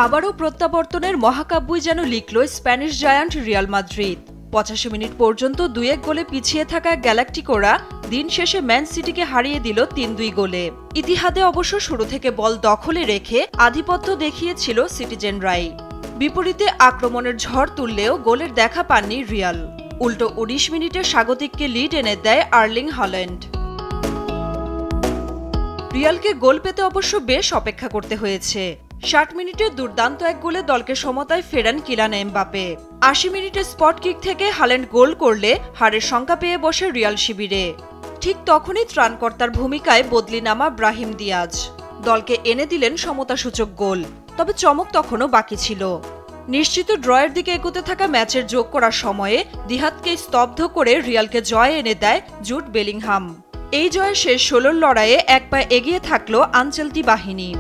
আবারও প্রত্যাবর্তনের মহাকাব্যই যেন লিখল স্প্যানিশ জায়ান্ট রিয়াল মাদ্রিদ। ৮৫ মিনিট পর্যন্ত ২-১ গোলে পিছিয়ে থাকা গ্যালাক্টিকোরা দিন শেষে ম্যান সিটিকে হারিয়ে দিল ৩-২ গোলে। ইতিহাদে অবশ্য শুরু থেকে বল দখলে রেখে আধিপত্য দেখিয়েছিল সিটিজেনরাই। বিপরীতে আক্রমণের ঝড় তুললেও গোলের দেখা পাননি রিয়াল। উল্টো ১৯ মিনিটে স্বাগতিককে লিড এনে দেয় আর্লিং হল্যান্ড। রিয়ালকে গোল পেতে অবশ্য বেশ অপেক্ষা করতে হয়েছে। ৬০ মিনিটে দুর্দান্ত এক গোলে দলকে সমতায় ফেরান কিলিয়ান এমবাপে। ৮০ মিনিটে স্পট কিক থেকে হল্যান্ড গোল করলে হারের শঙ্কা পেয়ে বসে রিয়াল শিবিরে। ঠিক তখনই ত্রাণকর্তার ভূমিকায় বদলি নামা ব্রাহিম দিয়াজ দলকে এনে দিলেন সমতাসূচক গোল। তবে চমক তখনও বাকি ছিল। নিশ্চিত ড্রয়ের দিকে এগোতে থাকা ম্যাচের যোগ করার সময়ে দিহাদকে স্তব্ধ করে রিয়ালকে জয় এনে দেয় জুড বেলিংহাম। এই জয়ে শেষ ১৬ লড়াইয়ে এক পায়ে এগিয়ে থাকল আনচেলতি বাহিনী।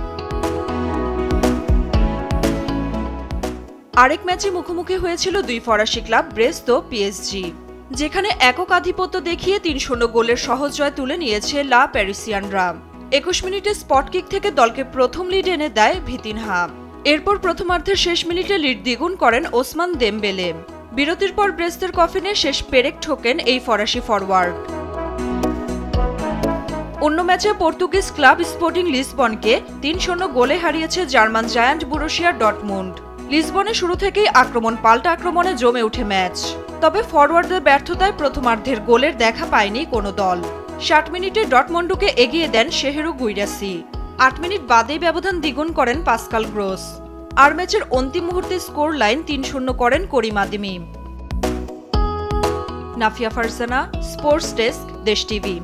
আরেক ম্যাচে মুখোমুখি হয়েছিল দুই ফরাসি ক্লাব ব্রেস্ত ও পিএসজি, যেখানে একক আধিপত্য দেখিয়ে ৩-০ গোলের সহজ জয় তুলে নিয়েছে লা প্যারিসিয়ানরা। ২১ মিনিটে স্পট কিক থেকে দলকে প্রথম লিড এনে দেয় ভিতিনহা। এরপর প্রথমার্ধের শেষ মিনিটে লিড দ্বিগুণ করেন ওসমান দেমবেলে। বিরতির পর ব্রেস্তের কফিনে শেষ পেরেক ঠোকেন এই ফরাসি ফরওয়ার্ড। অন্য ম্যাচে পর্তুগিজ ক্লাব স্পোর্টিং লিসবনকে ৩-০ গোলে হারিয়েছে জার্মান জায়ান্ট বরুসিয়া ডর্টমুন্ড। লিসবনে শুরু থেকেই আক্রমণ পাল্টা আক্রমণে জমে ওঠে ম্যাচ। তবে ফরওয়ার্ডদের ব্যর্থতায় প্রথমার্ধের গোলের দেখা পায়নি কোনো দল। ৬০ মিনিটে ডর্টমুন্ডকে এগিয়ে দেন শেহেরু গুইরাসি। ৮ মিনিট বাদেই ব্যবধান দ্বিগুণ করেন পাসকাল গ্রোস। আর ম্যাচের অন্তিম মুহূর্তে স্কোর লাইন ৩-০ করেন করিম আদেমি। নাফিয়া ফারজানা, স্পোর্টস ডেস্ক, দেশ টিভি।